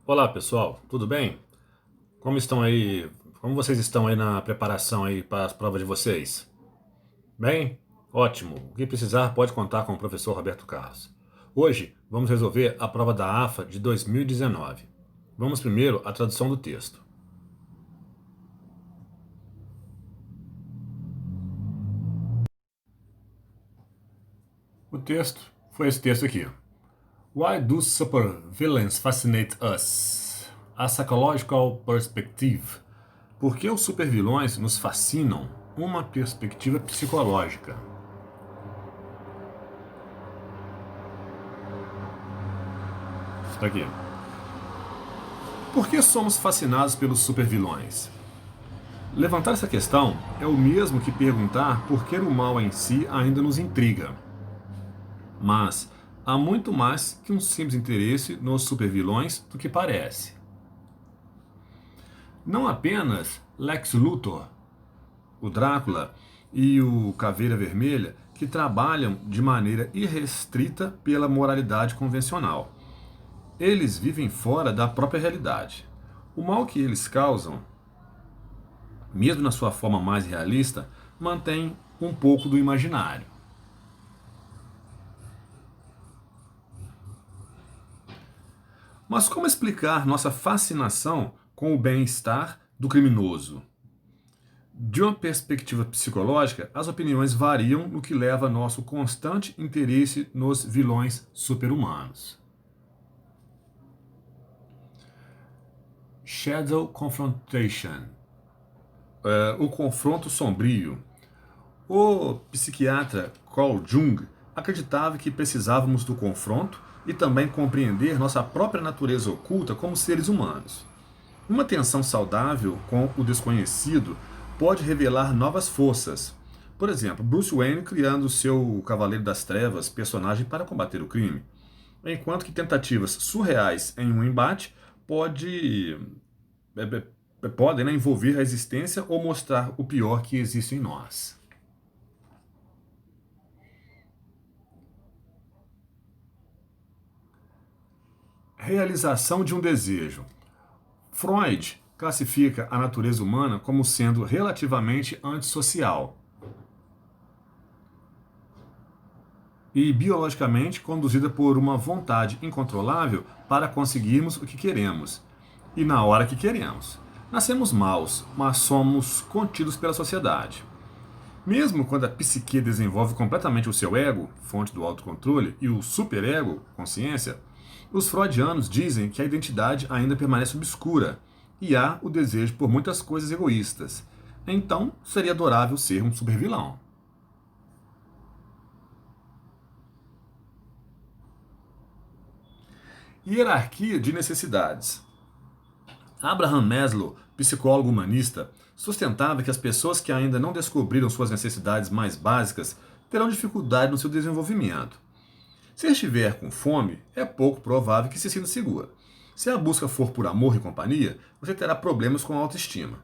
Olá pessoal, tudo bem? Como estão aí? Como vocês estão aí na preparação aí para as provas de vocês? Bem? Ótimo. O que precisar pode contar com o professor Roberto Carlos. Hoje vamos resolver a prova da AFA de 2019. Vamos primeiro à tradução do texto. O texto foi esse texto aqui. Why do supervillains fascinate us? A psychological perspective. Por que os supervilões nos fascinam? Uma perspectiva psicológica. Está aqui. Por que somos fascinados pelos supervilões? Levantar essa questão é o mesmo que perguntar por que o mal em si ainda nos intriga. Mas há muito mais que um simples interesse nos supervilões do que parece. Não apenas Lex Luthor, o Drácula e o Caveira Vermelha, que trabalham de maneira irrestrita pela moralidade convencional. Eles vivem fora da própria realidade. O mal que eles causam, mesmo na sua forma mais realista, mantém um pouco do imaginário. Mas como explicar nossa fascinação com o bem-estar do criminoso? De uma perspectiva psicológica, as opiniões variam no que leva a nosso constante interesse nos vilões super-humanos. Shadow Confrontation. O confronto sombrio. O psiquiatra Carl Jung acreditava que precisávamos do confronto e também compreender nossa própria natureza oculta como seres humanos. Uma tensão saudável com o desconhecido pode revelar novas forças. Por exemplo, Bruce Wayne criando seu Cavaleiro das Trevas, personagem para combater o crime. Enquanto que tentativas surreais em um embate podem, né, envolver a existência ou mostrar o pior que existe em nós. Realização de um desejo. Freud classifica a natureza humana como sendo relativamente antissocial e biologicamente conduzida por uma vontade incontrolável para conseguirmos o que queremos e na hora que queremos. Nascemos maus, mas somos contidos pela sociedade. Mesmo quando a psique desenvolve completamente o seu ego, fonte do autocontrole, e o superego, consciência, os freudianos dizem que a identidade ainda permanece obscura e há o desejo por muitas coisas egoístas. Então, seria adorável ser um supervilão. Hierarquia de necessidades. Abraham Maslow, psicólogo humanista, sustentava que as pessoas que ainda não descobriram suas necessidades mais básicas terão dificuldade no seu desenvolvimento. Se estiver com fome, é pouco provável que se sinta segura. Se a busca for por amor e companhia, você terá problemas com a autoestima.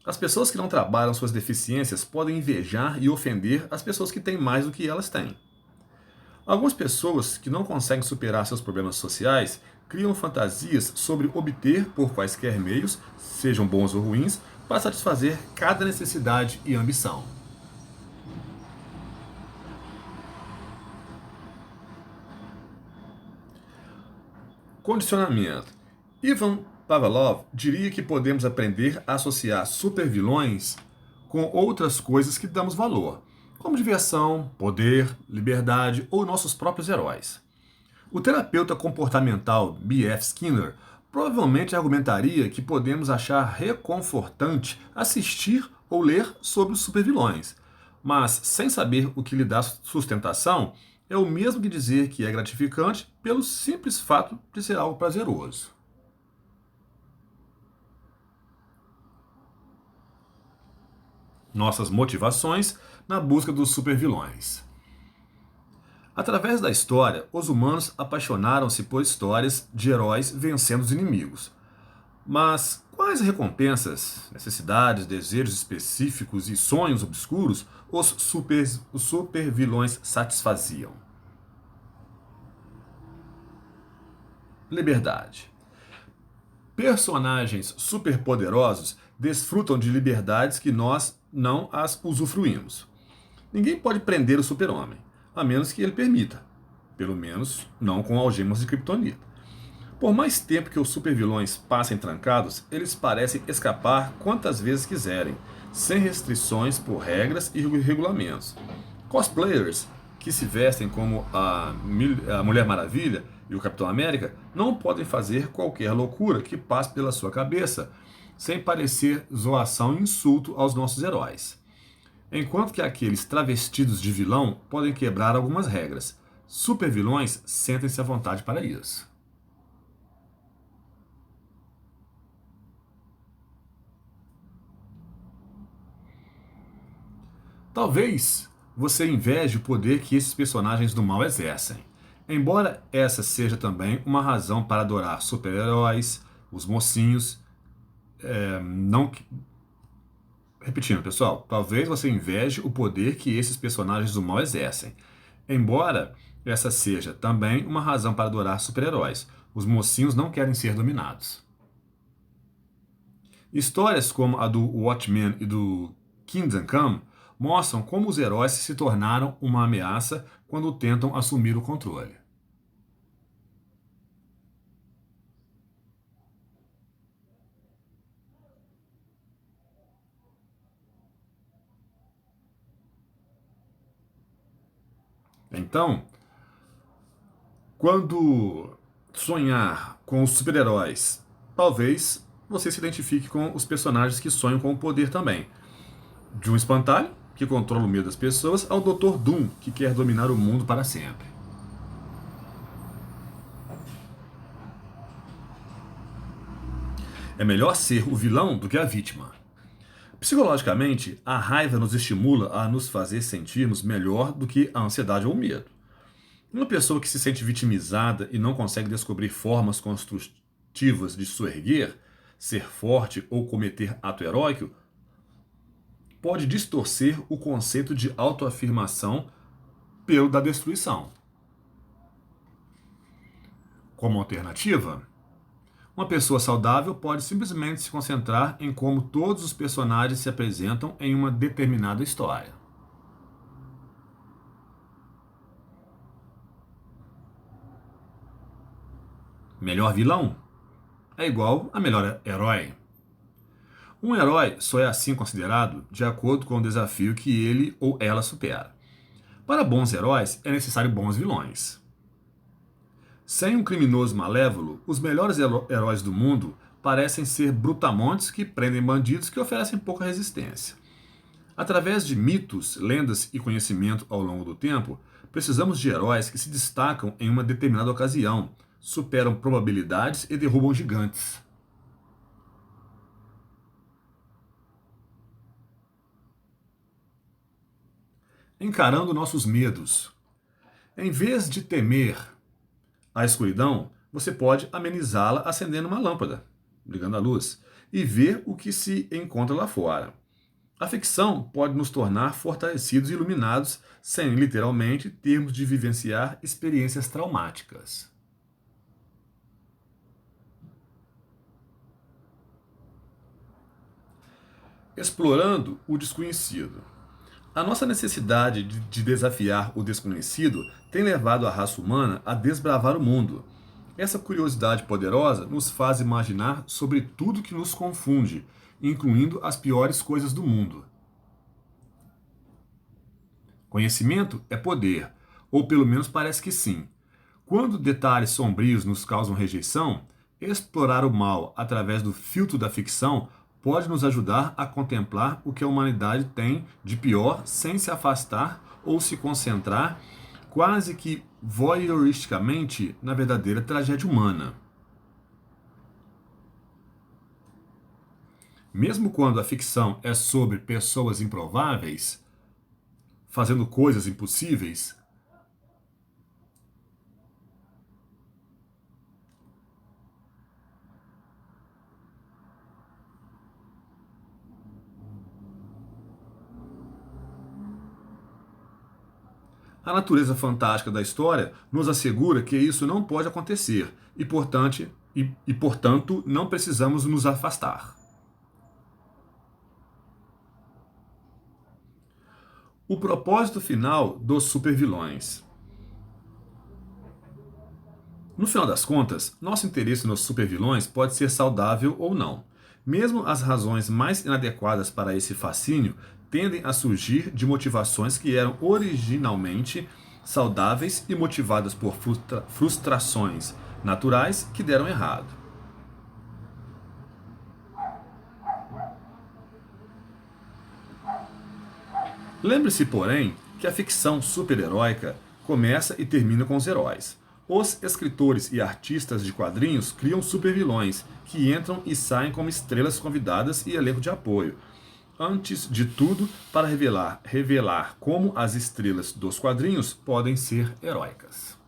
As pessoas que não trabalham suas deficiências podem invejar e ofender as pessoas que têm mais do que elas têm. Algumas pessoas que não conseguem superar seus problemas sociais criam fantasias sobre obter, por quaisquer meios, sejam bons ou ruins, para satisfazer cada necessidade e ambição. Condicionamento. Ivan Pavlov diria que podemos aprender a associar supervilões com outras coisas que damos valor, como diversão, poder, liberdade ou nossos próprios heróis. O terapeuta comportamental B.F. Skinner provavelmente argumentaria que podemos achar reconfortante assistir ou ler sobre os supervilões, mas sem saber o que lhe dá sustentação, é o mesmo que dizer que é gratificante pelo simples fato de ser algo prazeroso. Nossas motivações na busca dos supervilões. Através da história, os humanos apaixonaram-se por histórias de heróis vencendo os inimigos. Mas quais recompensas, necessidades, desejos específicos e sonhos obscuros os supervilões satisfaziam? Liberdade. Personagens superpoderosos desfrutam de liberdades que nós não as usufruímos. Ninguém pode prender o super-homem, a menos que ele permita. Pelo menos, não com algemas de kryptonita. Por mais tempo que os supervilões passem trancados, eles parecem escapar quantas vezes quiserem, sem restrições por regras e regulamentos. Cosplayers que se vestem como a Mulher Maravilha e o Capitão América não podem fazer qualquer loucura que passe pela sua cabeça, sem parecer zoação e insulto aos nossos heróis. Enquanto que aqueles travestidos de vilão podem quebrar algumas regras, supervilões sentem-se à vontade para isso. Talvez você inveje o poder que esses personagens do mal exercem. Embora essa seja também uma razão para adorar super-heróis, os mocinhos, não. Repetindo, pessoal, talvez você inveje o poder que esses personagens do mal exercem. Embora essa seja também uma razão para adorar super-heróis, os mocinhos não querem ser dominados. Histórias como a do Watchmen e do Kingdom Come mostram como os heróis se tornaram uma ameaça quando tentam assumir o controle. Então, quando sonhar com os super-heróis, talvez você se identifique com os personagens que sonham com o poder também. De um espantalho, que controla o medo das pessoas, ao Dr. Doom, que quer dominar o mundo para sempre. É melhor ser o vilão do que a vítima. Psicologicamente, a raiva nos estimula a nos fazer sentirmos melhor do que a ansiedade ou o medo. Uma pessoa que se sente vitimizada e não consegue descobrir formas construtivas de se erguer, ser forte ou cometer ato heróico, pode distorcer o conceito de autoafirmação pelo da destruição. Como alternativa, uma pessoa saudável pode simplesmente se concentrar em como todos os personagens se apresentam em uma determinada história. Melhor vilão é igual a melhor herói. Um herói só é assim considerado de acordo com o desafio que ele ou ela supera. Para bons heróis, é necessário bons vilões. Sem um criminoso malévolo, os melhores heróis do mundo parecem ser brutamontes que prendem bandidos que oferecem pouca resistência. Através de mitos, lendas e conhecimento ao longo do tempo, precisamos de heróis que se destacam em uma determinada ocasião, superam probabilidades e derrubam gigantes. Encarando nossos medos. Em vez de temer a escuridão, você pode amenizá-la acendendo uma lâmpada, ligando a luz, e ver o que se encontra lá fora. A ficção pode nos tornar fortalecidos e iluminados sem, literalmente, termos de vivenciar experiências traumáticas. Explorando o desconhecido. A nossa necessidade de desafiar o desconhecido tem levado a raça humana a desbravar o mundo. Essa curiosidade poderosa nos faz imaginar sobre tudo que nos confunde, incluindo as piores coisas do mundo. Conhecimento é poder, ou pelo menos parece que sim. Quando detalhes sombrios nos causam rejeição, explorar o mal através do filtro da ficção pode nos ajudar a contemplar o que a humanidade tem de pior sem se afastar ou se concentrar quase que voyeuristicamente na verdadeira tragédia humana. Mesmo quando a ficção é sobre pessoas improváveis, fazendo coisas impossíveis, a natureza fantástica da história nos assegura que isso não pode acontecer e, portanto, portanto, não precisamos nos afastar. O propósito final dos supervilões. No final das contas, nosso interesse nos supervilões pode ser saudável ou não. Mesmo as razões mais inadequadas para esse fascínio tendem a surgir de motivações que eram originalmente saudáveis e motivadas por frustrações naturais que deram errado. Lembre-se, porém, que a ficção super-heróica começa e termina com os heróis. Os escritores e artistas de quadrinhos criam supervilões que entram e saem como estrelas convidadas e elenco de apoio. Antes de tudo, para revelar como as estrelas dos quadrinhos podem ser heróicas.